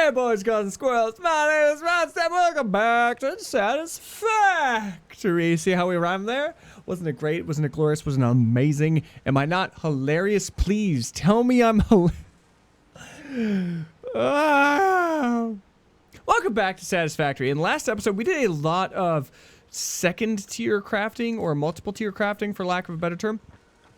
Hey boys, girls, and squirrels, my name is Modstab. Welcome back to Satisfactory. See how we rhymed there? Wasn't it great? Wasn't it glorious? Wasn't it amazing? Am I not hilarious? Please tell me I'm hilarious. Welcome back to Satisfactory. In the last episode, we did a lot of second tier crafting, or multiple tier crafting for lack of a better term.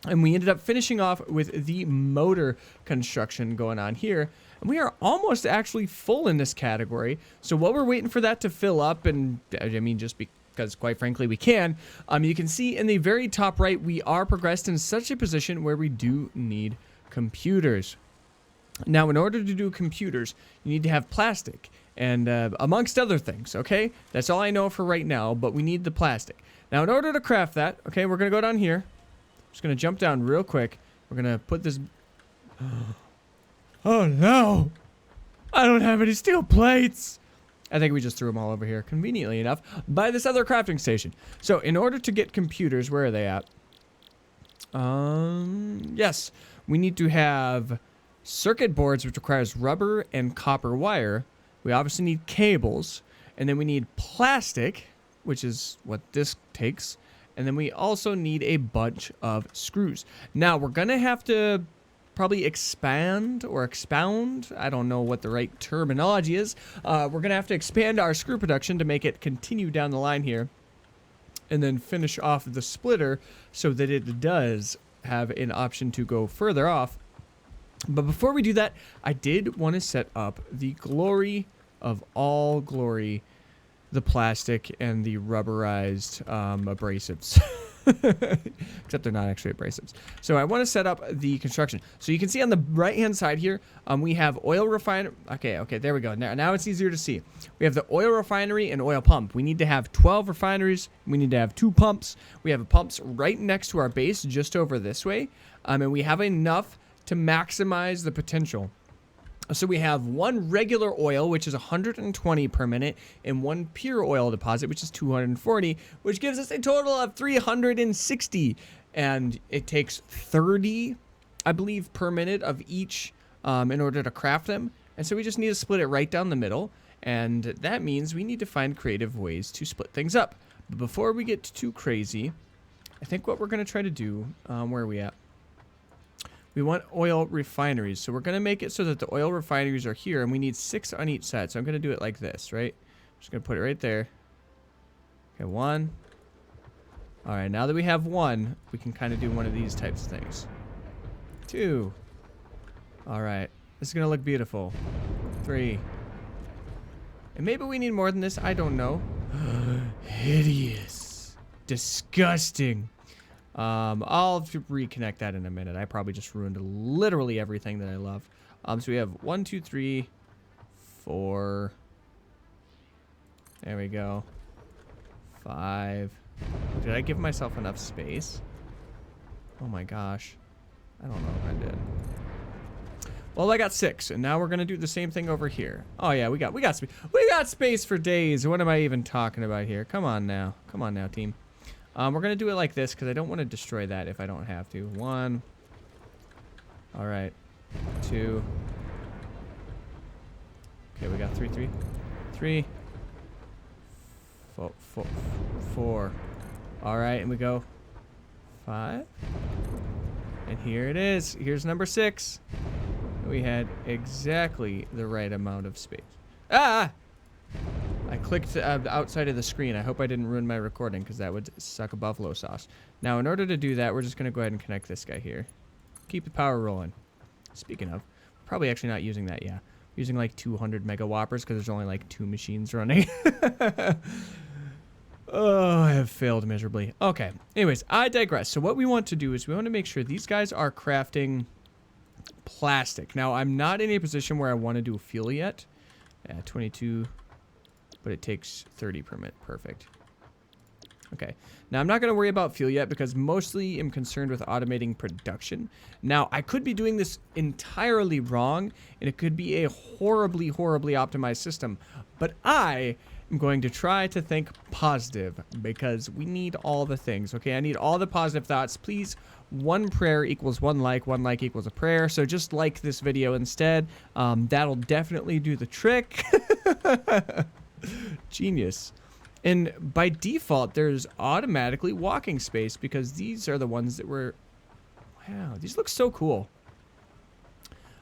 And we ended up finishing off with the motor construction going on here. And we are almost actually full in this category. So while we're waiting for that to fill up, and I mean just because quite frankly we can, you can see in the very top right we are progressed in such a position where we do need computers. Now in order to do computers, you need to have plastic and amongst other things, okay? That's all I know for right now, but we need the plastic. Now in order to craft that, okay, we're going to go down here. Just going to jump down real quick. We're going to put this... Oh no! I don't have any steel plates! I think we just threw them all over here, conveniently enough, by this other crafting station. So, in order to get computers, where are they at? Yes. We need to have circuit boards, which requires rubber and copper wire. We obviously need cables. And then we need plastic, which is what this takes. And then we also need a bunch of screws. Now, we're going to have to probably expand or expound. I don't know what the right terminology is. We're going to have to expand our screw production to make it continue down the line here. And then finish off the splitter so that it does have an option to go further off. But before we do that, I did want to set up the glory of all glory, the plastic and the rubberized abrasives. Except they're not actually abrasives. So I want to set up the construction. So you can see on the right hand side here, we have oil refinery. Okay, there we go. Now it's easier to see. We have the oil refinery and oil pump. We need to have 12 refineries. We need to have 2 pumps. We have pumps right next to our base, just over this way. And we have enough to maximize the potential. So we have one regular oil, which is 120 per minute, and one pure oil deposit, which is 240, which gives us a total of 360. And it takes 30, I believe, per minute of each in order to craft them. And so we just need to split it right down the middle. And that means we need to find creative ways to split things up. But before we get too crazy, I think what we're going to try to do, where are we at? We want oil refineries, so we're going to make it so that the oil refineries are here, and we need 6 on each side. So I'm going to do it like this, right? I'm just going to put it right there. Okay, 1. All right, now that we have 1, we can kind of do one of these types of things. 2. All right, this is going to look beautiful. 3. And maybe we need more than this. I don't know. Hideous. Disgusting. I'll reconnect that in a minute. I probably just ruined literally everything that I love. So we have 1, 2, 3, 4. There we go. 5. Did I give myself enough space? Oh my gosh. I don't know if I did. Well, I got 6, and now we're gonna do the same thing over here. Oh yeah, we got space. We got space for days. What am I even talking about here? Come on now, team. We're going to do it like this because I don't want to destroy that if I don't have to. 1. All right. 2. Okay, we got 3. 4. All right, and we go 5. And here it is. Here's number 6. We had exactly the right amount of space. Ah! I clicked outside of the screen. I hope I didn't ruin my recording because that would suck a buffalo sauce. Now, in order to do that, we're just going to go ahead and connect this guy here. Keep the power rolling. Speaking of, probably actually not using that, yeah. Using like 200 mega whoppers because there's only like 2 machines running. Oh, I have failed miserably. Okay, anyways, I digress. So what we want to do is we want to make sure these guys are crafting plastic. Now, I'm not in a position where I want to do a fuel yet. 22... But it takes 30 per minute. Perfect. Okay. Now, I'm not going to worry about fuel yet because mostly I'm concerned with automating production. Now, I could be doing this entirely wrong, and it could be a horribly, horribly optimized system. But I am going to try to think positive because we need all the things, okay? I need all the positive thoughts. Please, one prayer equals one like equals a prayer. So just like this video instead. That'll definitely do the trick. Genius. And by default, there's automatically walking space because these are the ones that were... Wow, these look so cool.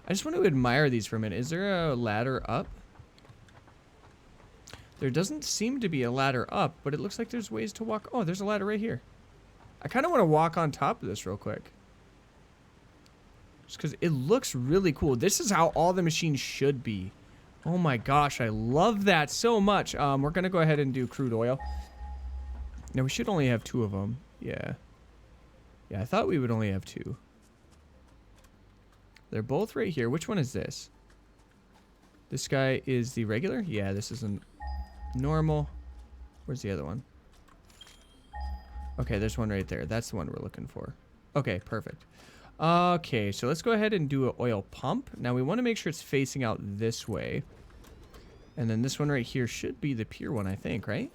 I just want to admire these for a minute. Is there a ladder up? There doesn't seem to be a ladder up, but it looks like there's ways to walk. Oh, there's a ladder right here. I kind of want to walk on top of this real quick. Just because it looks really cool. This is how all the machines should be. Oh my gosh, I love that so much. We're going to go ahead and do crude oil. Now, we should only have 2 of them. Yeah. Yeah, I thought we would only have 2. They're both right here. Which one is this? This guy is the regular? Yeah, this isn't normal. Where's the other one? Okay, there's one right there. That's the one we're looking for. Okay, perfect. Okay, so let's go ahead and do an oil pump. Now, we want to make sure it's facing out this way. And then this one right here should be the pure one, I think, right?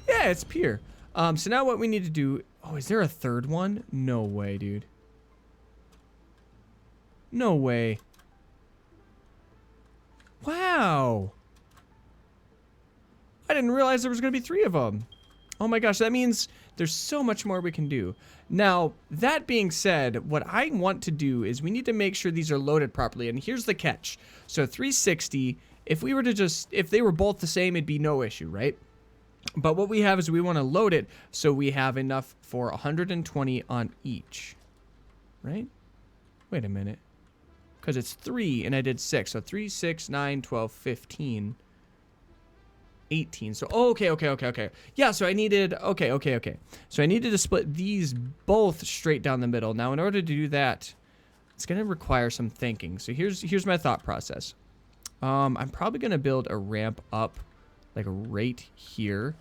Yeah, it's pure. So now what we need to do... Oh, is there a third one? No way, dude. No way. Wow. I didn't realize there was going to be 3 of them. Oh my gosh, that means there's so much more we can do. Now, that being said, what I want to do is we need to make sure these are loaded properly. And here's the catch. So 360, if we were to just, if they were both the same, it'd be no issue, right? But what we have is we want to load it so we have enough for 120 on each, right? Wait a minute. Because it's 3 and I did 6. So 3, 6, 9, 12, 15. 18. So, oh, okay. Yeah, so I needed, okay. So I needed to split these both straight down the middle. Now, in order to do that, it's going to require some thinking. So here's my thought process. I'm probably going to build a ramp up, like right here.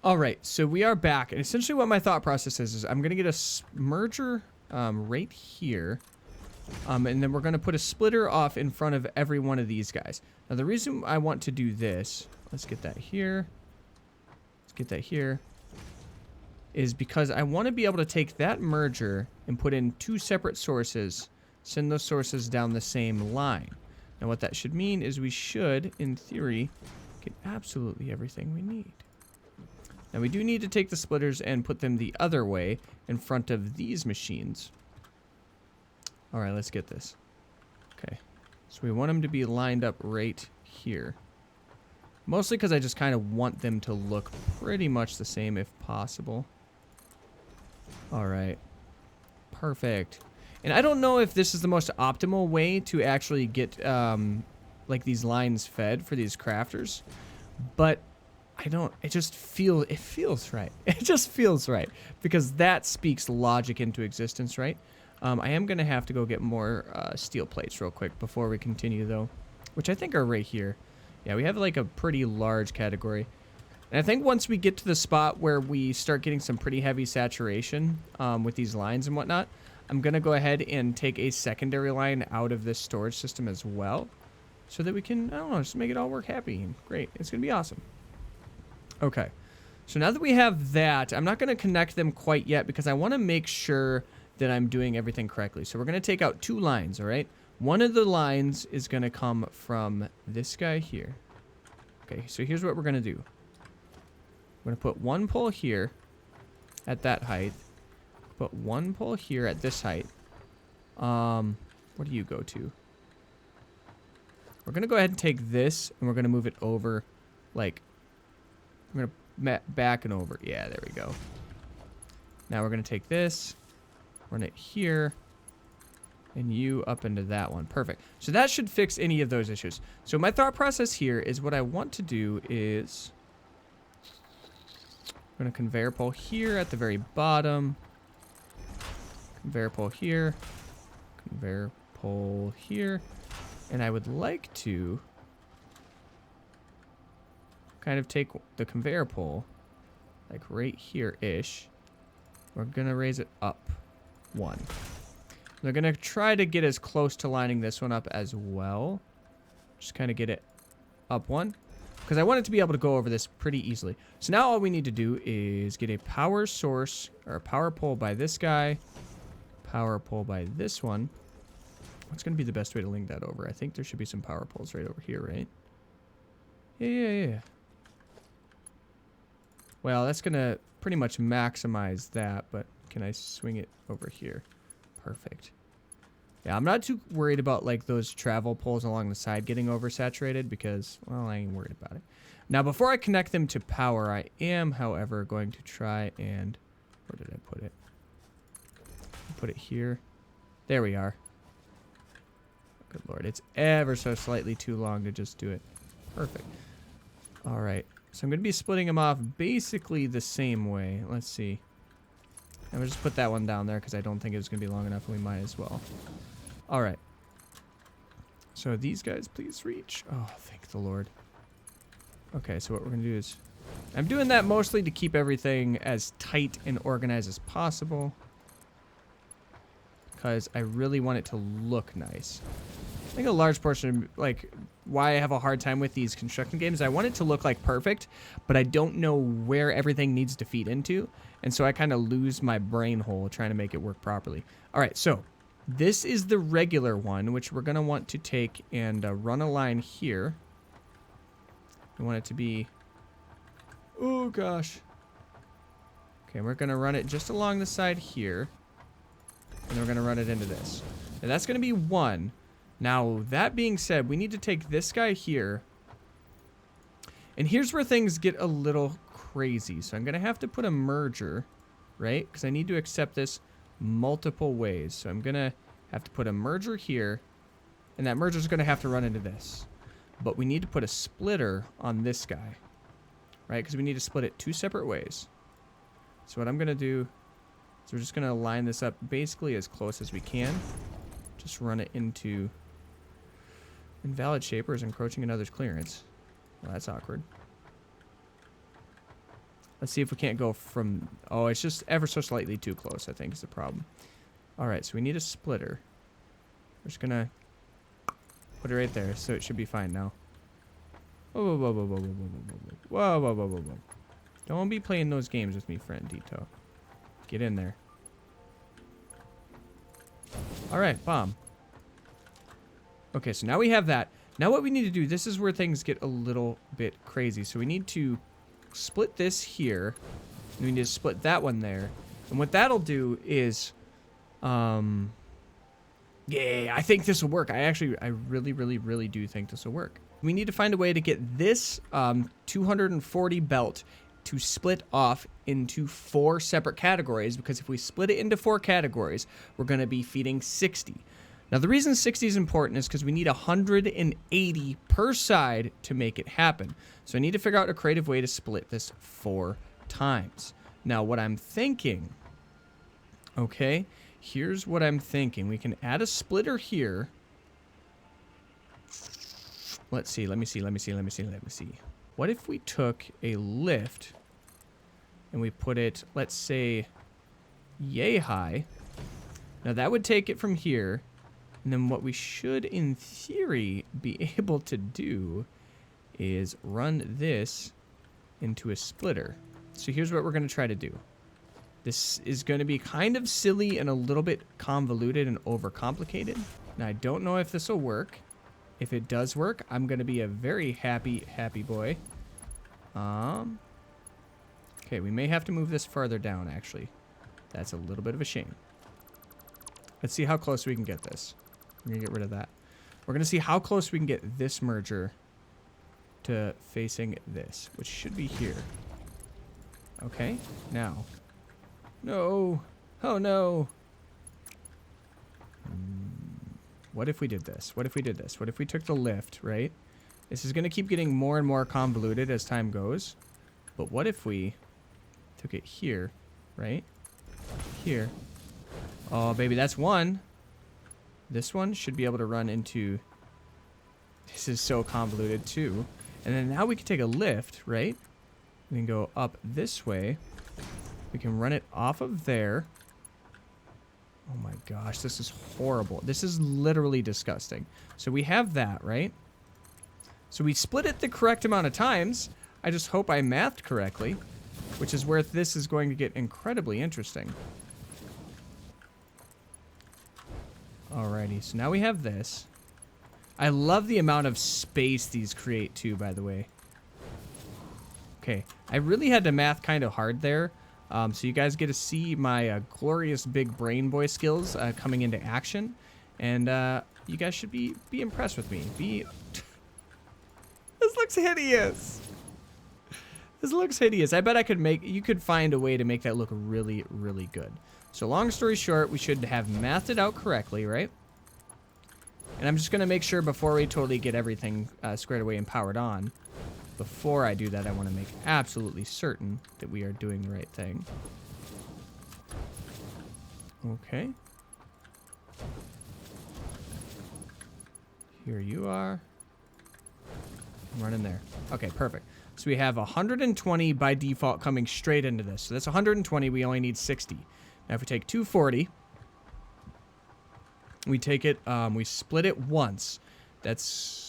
All right, so we are back. And essentially what my thought process is I'm going to get a merger right here. And then we're going to put a splitter off in front of every one of these guys. Now, the reason I want to do this... Let's get that here. Let's get that here. Is because I want to be able to take that merger and put in 2 separate sources. Send those sources down the same line. Now what that should mean is we should, in theory, get absolutely everything we need. Now we do need to take the splitters and put them the other way in front of these machines. Alright, let's get this. Okay. So we want them to be lined up right here. Mostly because I just kind of want them to look pretty much the same if possible. Alright. Perfect. And I don't know if this is the most optimal way to actually get like these lines fed for these crafters. But it feels right. It just feels right. Because that speaks logic into existence, right? I am going to have to go get more steel plates real quick before we continue though. Which I think are right here. Yeah, we have like a pretty large category. And I think once we get to the spot where we start getting some pretty heavy saturation with these lines and whatnot, I'm going to go ahead and take a secondary line out of this storage system as well. So that we can, I don't know, just make it all work happy. Great. It's going to be awesome. Okay. So now that we have that, I'm not going to connect them quite yet because I want to make sure that I'm doing everything correctly. So we're going to take out 2 lines, all right? One of the lines is going to come from this guy here. Okay, so here's what we're going to do. We're going to put 1 pole here at that height. Put 1 pole here at this height. Where do you go to? We're going to go ahead and take this, and we're going to move it over, like, we're going to back and over. Yeah, there we go. Now we're going to take this, run it here, and you up into that one. Perfect. So that should fix any of those issues. So my thought process here is what I want to do is I'm going to conveyor pole here at the very bottom. Conveyor pole here. Conveyor pole here. And I would like to kind of take the conveyor pole like right here-ish. We're going to raise it up 1. They're going to try to get as close to lining this one up as well. Just kind of get it up 1. Because I want it to be able to go over this pretty easily. So now all we need to do is get a power source, or a power pole by this guy. Power pole by this one. What's going to be the best way to link that over? I think there should be some power poles right over here, right? Yeah. Well, that's going to pretty much maximize that, but can I swing it over here? Perfect. Yeah, I'm not too worried about like those travel poles along the side getting oversaturated because, well, I ain't worried about it. Now, before I connect them to power, I am, however, going to try and... Where did I put it? Put it here. There we are. Good lord, it's ever so slightly too long to just do it. Perfect. All right, so I'm going to be splitting them off basically the same way. Let's see. I'm going to just put that one down there because I don't think it was going to be long enough and we might as well. All right. So these guys, please reach. Oh, thank the Lord. Okay, so what we're going to do is... I'm doing that mostly to keep everything as tight and organized as possible. Because I really want it to look nice. I think a large portion of, like, why I have a hard time with these construction games, I want it to look like perfect, but I don't know where everything needs to feed into. And so I kind of lose my brain hole trying to make it work properly. All right, so this is the regular one, which we're going to want to take and run a line here. We want it to be... Oh, gosh. Okay, we're going to run it just along the side here. And we're going to run it into this. And that's going to be 1. Now, that being said, we need to take this guy here. And here's where things get a little crazy. So I'm going to have to put a merger, right? Because I need to accept this multiple ways. So I'm going to have to put a merger here. And that merger is going to have to run into this. But we need to put a splitter on this guy, right? Because we need to split it 2 separate ways. So what I'm going to do is we're just going to line this up basically as close as we can. Just run it into... Invalid shaper is encroaching another's clearance. Well, that's awkward. Let's see if we can't go from... Oh, it's just ever so slightly too close, I think, is the problem. All right, so we need a splitter. We're just going to put it right there, so it should be fine now. Whoa, whoa, whoa, whoa, whoa, whoa, whoa, whoa, whoa, whoa, whoa, whoa, whoa. Don't be playing those games with me, friend Dito. Get in there. All right, bomb. Okay, so now we have that. Now what we need to do, this is where things get a little bit crazy. So we need to split this here. And we need to split that one there. And what that'll do is... yeah, I think this will work. I really, really, really do think this will work. We need to find a way to get this 240 belt to split off into 4 separate categories. Because if we split it into 4 categories, we're going to be feeding 60. Now, the reason 60 is important is because we need 180 per side to make it happen. So I need to figure out a creative way to split this 4 times. Now, what I'm thinking, okay, here's what I'm thinking. We can add a splitter here. Let's see, let me see. What if we took a lift and we put it, let's say, yay high. Now, that would take it from here. And then what we should, in theory, be able to do is run this into a splitter. So here's what we're going to try to do. This is going to be kind of silly and a little bit convoluted and overcomplicated. Now, I don't know if this will work. If it does work, I'm going to be a very happy boy. Okay, we may have to move this farther down, actually. That's a little bit of a shame. Let's see how close we can get this. We're going to get rid of that. We're going to see how close we can get this merger to facing this, which should be here. Okay, now. No. Oh, no. What if we did this? What if we took the lift, right? This is going to keep getting more and more convoluted as time goes. But what if we took it here, right? Here. Oh, baby, that's 1. This one should be able to run into... This is so convoluted, too. And then now we can take a lift, right? We can go up this way. We can run it off of there. Oh my gosh, this is horrible. This is literally disgusting. So we have that, right? So we split it the correct amount of times. I just hope I mathed correctly, which is where this is going to get incredibly interesting. Alrighty, so now we have this. I love the amount of space these create too, by the way. Okay, I really had to math kind of hard there. So you guys get to see my glorious big brain boy skills coming into action. And you guys should be impressed with me. This looks hideous. This looks hideous. I bet you could find a way to make that look really, really good. So long story short, we should have mathed it out correctly, right? And I'm just going to make sure before we totally get everything squared away and powered on. Before I do that, I want to make absolutely certain that we are doing the right thing. Okay. Here you are. Run in there. Okay, perfect. So we have 120 by default coming straight into this. So that's 120. We only need 60. Now if we take 240, we take it, we split it once. That's...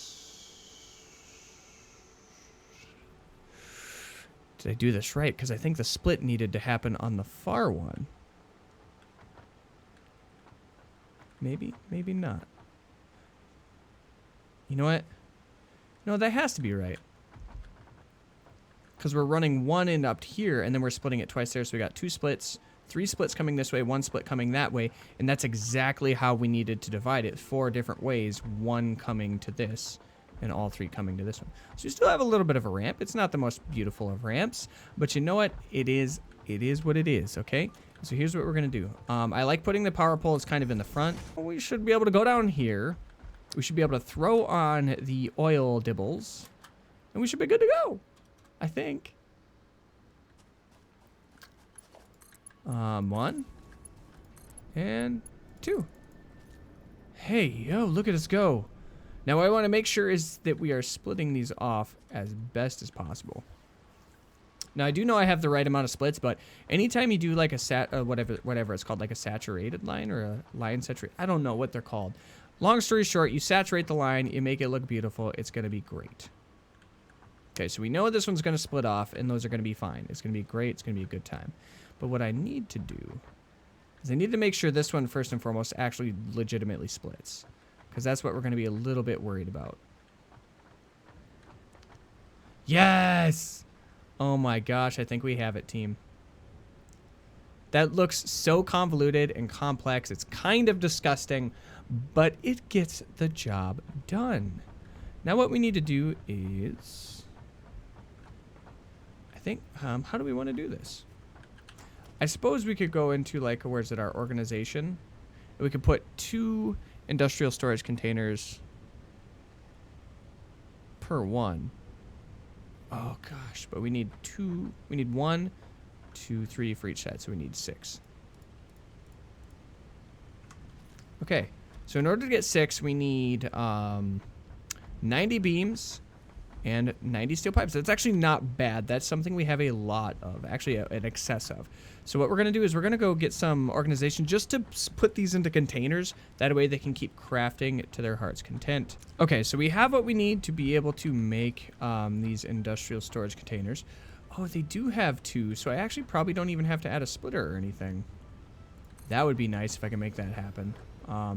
Did I do this right? Because I think the split needed to happen on the far one. Maybe, maybe not. You know what? No, that has to be right. Because we're running one end up here, and then we're splitting it twice there. So we got 2 splits, 3 splits coming this way, 1 split coming that way. And that's exactly how we needed to divide it. 4 different ways, 1 coming to this, and all 3 coming to this one. So you still have a little bit of a ramp. It's not the most beautiful of ramps, but you know what? It is what it is, okay? So here's what we're going to do. I like putting the power poles kind of in the front. We should be able to go down here. We should be able to throw on the oil dibbles, and we should be good to go, I think. 1 and 2. Hey, yo, look at us go. Now what I want to make sure is that we are splitting these off as best as possible. Now I do know I have the right amount of splits, but anytime you do like a whatever it's called, like a saturated line or a line saturated, I don't know what they're called. Long story short, you saturate the line, you make it look beautiful, it's going to be great. Okay, so we know this one's going to split off, and those are going to be fine. It's going to be great, it's going to be a good time. But what I need to do is I need to make sure this one, first and foremost, actually legitimately splits. Because that's what we're going to be a little bit worried about. Yes! Oh my gosh, I think we have it, team. That looks so convoluted and complex. It's kind of disgusting, but it gets the job done. Now what we need to do is... I think, how do we want to do this? I suppose we could go into, like, where's it, our organization. We could put 2 industrial storage containers per one. Oh gosh, but we need 2. We need 1, 2, 3 for each side, so we need 6. Okay, so in order to get 6, we need 90 beams and 90 steel pipes. That's actually not bad. That's something we have a lot of, actually an excess of. So what we're going to do is we're going to go get some organization just to put these into containers. That way they can keep crafting to their heart's content. Okay, so we have what we need to be able to make these industrial storage containers. Oh, they do have 2, so I actually probably don't even have to add a splitter or anything. That would be nice if I can make that happen.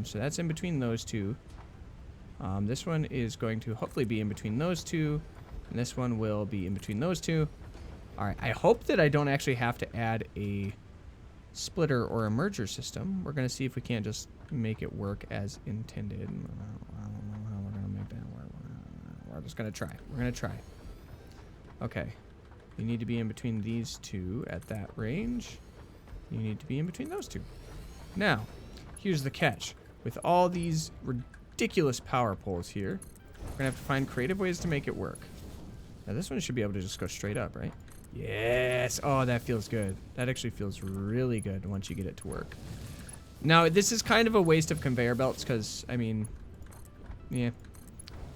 So that's in between those 2. This one is going to hopefully be in between those 2, and this one will be in between those 2. All right, I hope that I don't actually have to add a splitter or a merger system. We're going to see if we can't just make it work as intended. I don't know how we're going to make that work. We're just going to try. We're going to try. Okay. You need to be in between these 2 at that range. You need to be in between those 2. Now, here's the catch. With all these ridiculous power poles here, we're going to have to find creative ways to make it work. Now, this one should be able to just go straight up, right? Yes. Oh, that feels good. That actually feels really good once you get it to work. Now, this is kind of a waste of conveyor belts because, I mean, yeah,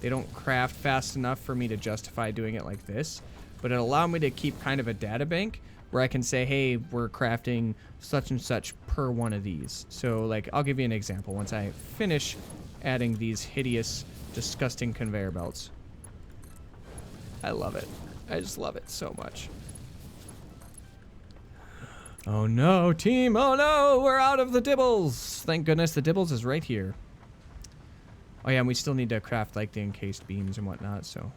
they don't craft fast enough for me to justify doing it like this. but it'll allow me to keep kind of a data bank where I can say, hey, we're crafting such and such per one of these. So like, I'll give you an example. Once I finish adding these hideous, disgusting conveyor belts. I love it. I just love it so much. Oh no, team, oh no, we're out of the dibbles. Thank goodness the dibbles is right here. Oh yeah, and we still need to craft like the encased beams and whatnot, so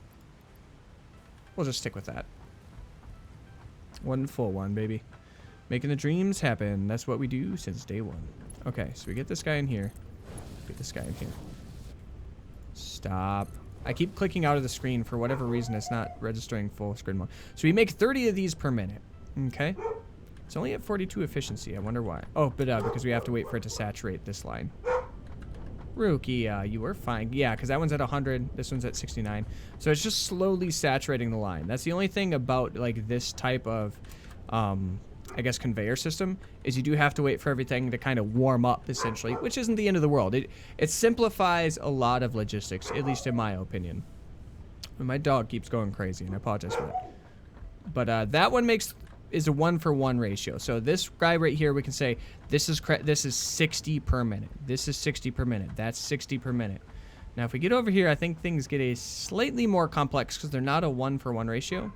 we'll just stick with that. One full one, baby. Making the dreams happen. That's what we do since day one. Okay, so we get this guy in here. Get this guy in here. Stop. I keep clicking out of the screen. For whatever reason, it's not registering full screen mode. So we make 30 of these per minute. Okay. It's only at 42 efficiency. I wonder why. Oh, but because we have to wait for it to saturate this line. Rookie, you were fine. Yeah, because that one's at 100. This one's at 69. So it's just slowly saturating the line. That's the only thing about like this type of, I guess, conveyor system is you do have to wait for everything to kind of warm up, essentially, which isn't the end of the world. It simplifies a lot of logistics, at least in my opinion. And my dog keeps going crazy, and I apologize for that. But that one is a 1-for-1 ratio. So this guy right here, we can say this is 60 per minute. This is 60 per minute. That's 60 per minute. Now, if we get over here, I think things get a slightly more complex because they're not a 1-for-1 ratio.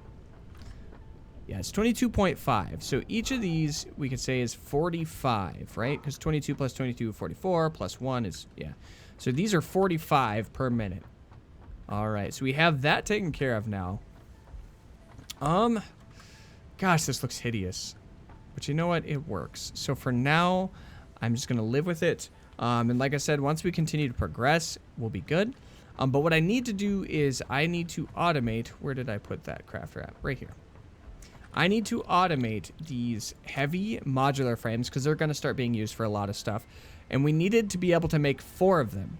Yeah, it's 22.5. So each of these we could say is 45, right? Because 22 plus 22, 44, plus 1 is, yeah. So these are 45 per minute. All right, so we have that taken care of now. Gosh, this looks hideous. But you know what? It works. So for now, I'm just going to live with it. And like I said, once we continue to progress, we'll be good. But what I need to do is I need to automate. Where did I put that crafter at? Right here. I need to automate these heavy modular frames because they're going to start being used for a lot of stuff. And we needed to be able to make 4 of them.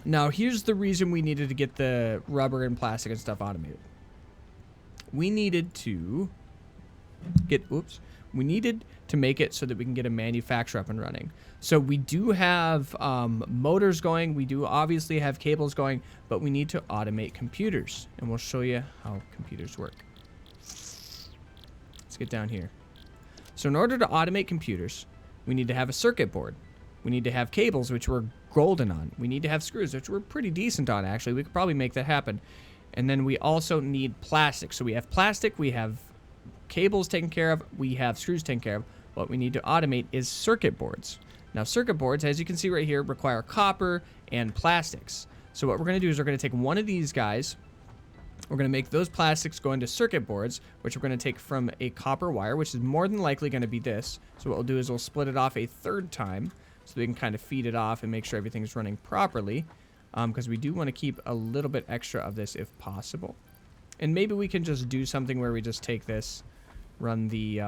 Now, here's the reason we needed to get the rubber and plastic and stuff automated. We needed to we needed to make it so that we can get a manufacturer up and running. So we do have motors going. We do obviously have cables going, but we need to automate computers. And we'll show you how computers work. Let's get down here. So in order to automate computers, we need to have a circuit board. We need to have cables, which we're golden on. We need to have screws, which we're pretty decent on, actually. We could probably make that happen. And then we also need plastic. So we have plastic, we have cables taken care of, we have screws taken care of. What we need to automate is circuit boards. Now, circuit boards, as you can see right here, require copper and plastics. So what we're going to do is we're going to take one of these guys. We're going to make those plastics go into circuit boards, which we're going to take from a copper wire, which is more than likely going to be this. So what we'll do is we'll split it off a 3rd time so we can kind of feed it off and make sure everything's running properly. Because we do want to keep a little bit extra of this if possible. And maybe we can just do something where we just take this, run the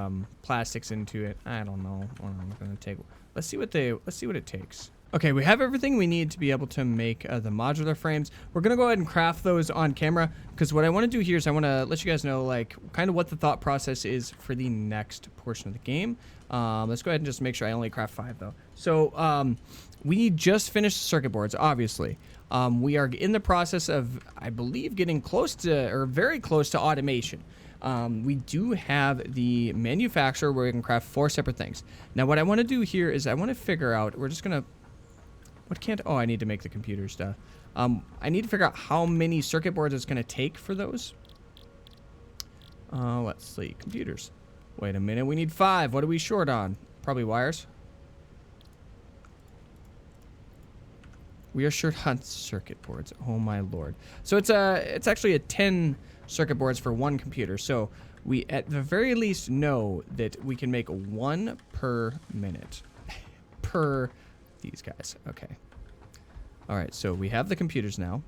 plastics into it. I don't know what I'm going to take. Let's see what it takes. Okay, we have everything we need to be able to make the modular frames. We're going to go ahead and craft those on camera because what I want to do here is I want to let you guys know like kind of what the thought process is for the next portion of the game. Let's go ahead and just make sure I only craft 5 though. So we just finished circuit boards, obviously. We are in the process of, I believe, getting close to, or very close to automation. We do have the manufacturer where we can craft 4 separate things. Now, what I want to do here is I want to figure out, we're just going to, oh, I need to make the computer stuff. I need to figure out how many circuit boards it's going to take for those. Let's see, computers. Wait a minute, we need 5. What are we short on? Probably wires. We are short on circuit boards. Oh my lord. So it's actually a 10 circuit boards for 1 computer. So we at the very least know that we can make 1 per minute. Per these guys. Okay. All right, so we have the computers now.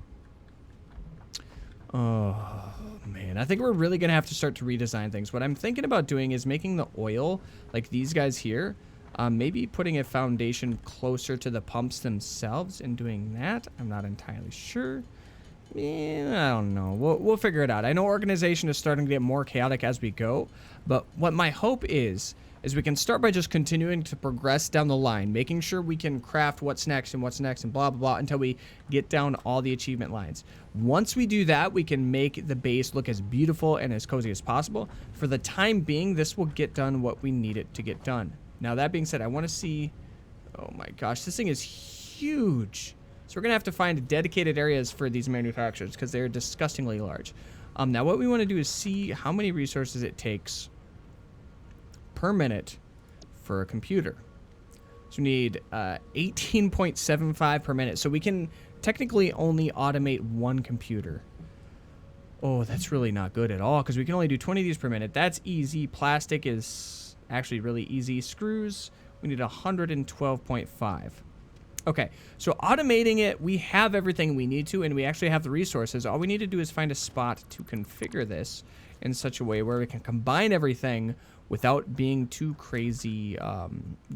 Oh man, I think we're really gonna have to start to redesign things. What I'm thinking about doing is making the oil like these guys here. Maybe putting a foundation closer to the pumps themselves and doing that. I'm not entirely sure. I don't know. We'll figure it out. I know organization is starting to get more chaotic as we go, but what my hope is is we can start by just continuing to progress down the line, making sure we can craft what's next and what's next and blah, blah, blah, until we get down all the achievement lines. Once we do that, we can make the base look as beautiful and as cozy as possible. For the time being, this will get done what we need it to get done. Now, that being said, I want to see... Oh my gosh, this thing is huge. So we're going to have to find dedicated areas for these manufacturers because they're disgustingly large. Now, what we want to do is see how many resources it takes per minute for a computer. So we need 18.75 per minute. So we can technically only automate one computer. Oh, that's really not good at all because we can only do 20 of these per minute. That's easy. Plastic is actually really easy. Screws, we need 112.5. Okay, so automating it, we have everything we need to, and we actually have the resources. All we need to do is find a spot to configure this in such a way where we can combine everything without being too crazy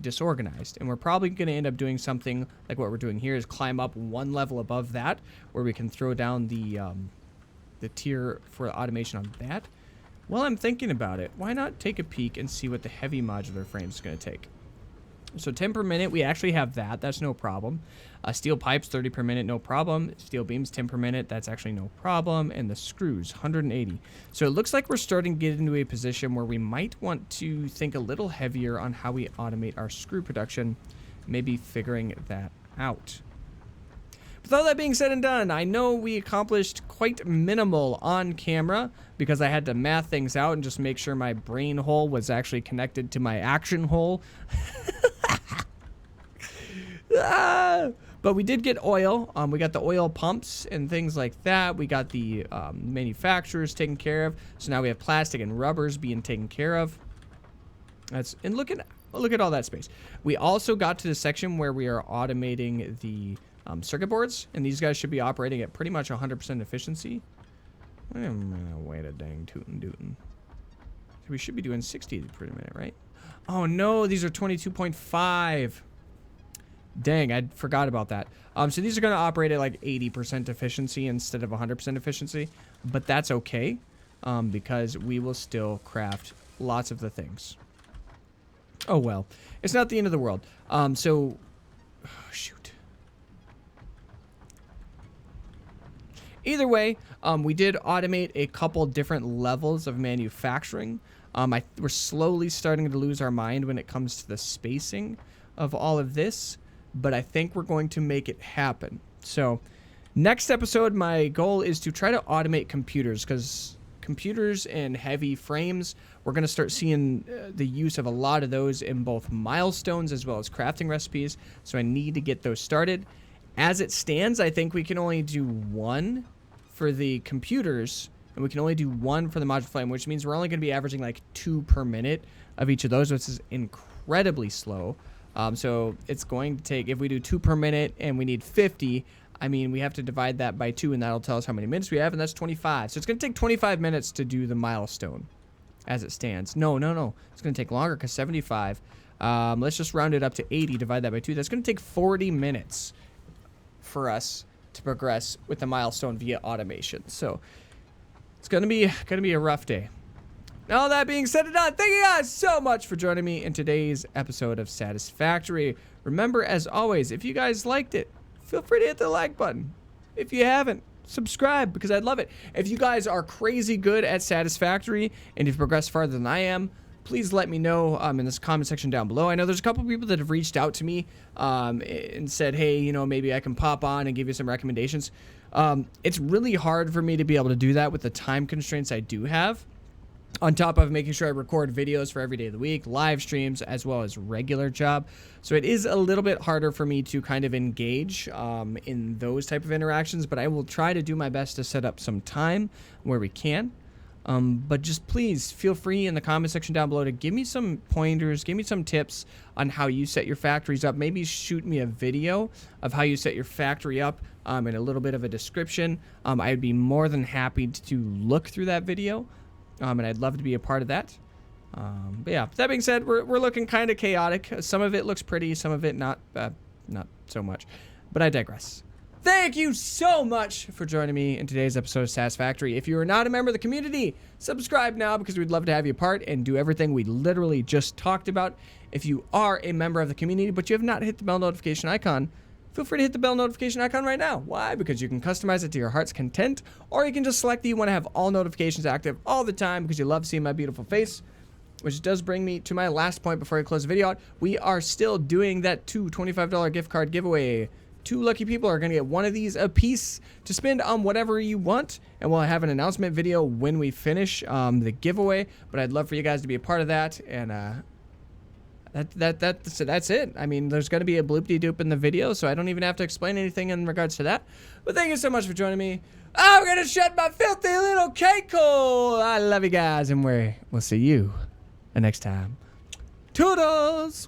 disorganized. And we're probably going to end up doing something like what we're doing here is climb up one level above that, where we can throw down the tier for automation on that. While I'm thinking about it, why not take a peek and see what the heavy modular frame is going to take? So 10 per minute, we actually have that. That's no problem. Steel pipes, 30 per minute, no problem. Steel beams, 10 per minute. That's actually no problem. And the screws, 180. So it looks like we're starting to get into a position where we might want to think a little heavier on how we automate our screw production, maybe figuring that out. With all that being said and done, I know we accomplished quite minimal on camera because I had to math things out and just make sure my brain hole was actually connected to my action hole. But we did get oil. We got the oil pumps and things like that. We got the manufacturers taken care of. So now we have plastic and rubbers being taken care of. And look at all that space. We also got to the section where we are automating the circuit boards, and these guys should be operating at pretty much 100% efficiency. Wait a dang tootin'. So we should be doing 60 per minute, right? Oh no, these are 22.5. Dang, I forgot about that. So these are going to operate at like 80% efficiency instead of 100% efficiency, but that's okay because we will still craft lots of the things. Oh well, it's not the end of the world. Oh, shoot. Either way, we did automate a couple different levels of manufacturing. We're slowly starting to lose our mind when it comes to the spacing of all of this, but I think we're going to make it happen. So next episode, my goal is to try to automate computers because computers and heavy frames, we're going to start seeing the use of a lot of those in both milestones as well as crafting recipes. So I need to get those started. As it stands, I think we can only do one for the computers, and we can only do one for the modular flame, which means we're only going to be averaging like 2 per minute of each of those, which is incredibly slow. So it's going to take, if we do 2 per minute and we need 50, I mean, we have to divide that by 2, and that'll tell us how many minutes we have, and that's 25. So it's going to take 25 minutes to do the milestone as it stands. No. It's going to take longer because 75. Let's just round it up to 80, divide that by 2. That's going to take 40 minutes for us to progress with the milestone via automation. So it's gonna be a rough day. All that being said and done, thank you guys so much for joining me in today's episode of Satisfactory. Remember, as always, if you guys liked it, feel free to hit the like button. If you haven't, subscribe because I'd love it. If you guys are crazy good at Satisfactory and you've progressed farther than I am, please let me know in this comment section down below. I know there's a couple people that have reached out to me and said, hey, you know, maybe I can pop on and give you some recommendations. It's really hard for me to be able to do that with the time constraints I do have, on top of making sure I record videos for every day of the week, live streams, as well as regular job. So it is a little bit harder for me to kind of engage in those type of interactions, but I will try to do my best to set up some time where we can. But just please feel free in the comment section down below to give me some pointers, give me some tips on how you set your factories up. Maybe shoot me a video of how you set your factory up and a little bit of a description. I'd be more than happy to look through that video, and I'd love to be a part of that. But yeah, that being said, we're looking kind of chaotic. Some of it looks pretty, some of it not so much. But I digress. Thank you so much for joining me in today's episode of Satisfactory. If you are not a member of the community, subscribe now because we'd love to have you a part and do everything we literally just talked about. If you are a member of the community but you have not hit the bell notification icon, feel free to hit the bell notification icon right now. Why? Because you can customize it to your heart's content, or you can just select that you want to have all notifications active all the time because you love seeing my beautiful face. Which does bring me to my last point before I close the video out. We are still doing that $25 gift card giveaway. 2 lucky people are going to get one of these a piece to spend on whatever you want, and we'll have an announcement video when we finish the giveaway. But I'd love for you guys to be a part of that, and that's it. I mean, there's going to be a bloop-de-doop in the video, so I don't even have to explain anything in regards to that. But thank you so much for joining me. I'm going to shut my filthy little cake hole. I love you guys, and we'll see you next time. Toodles!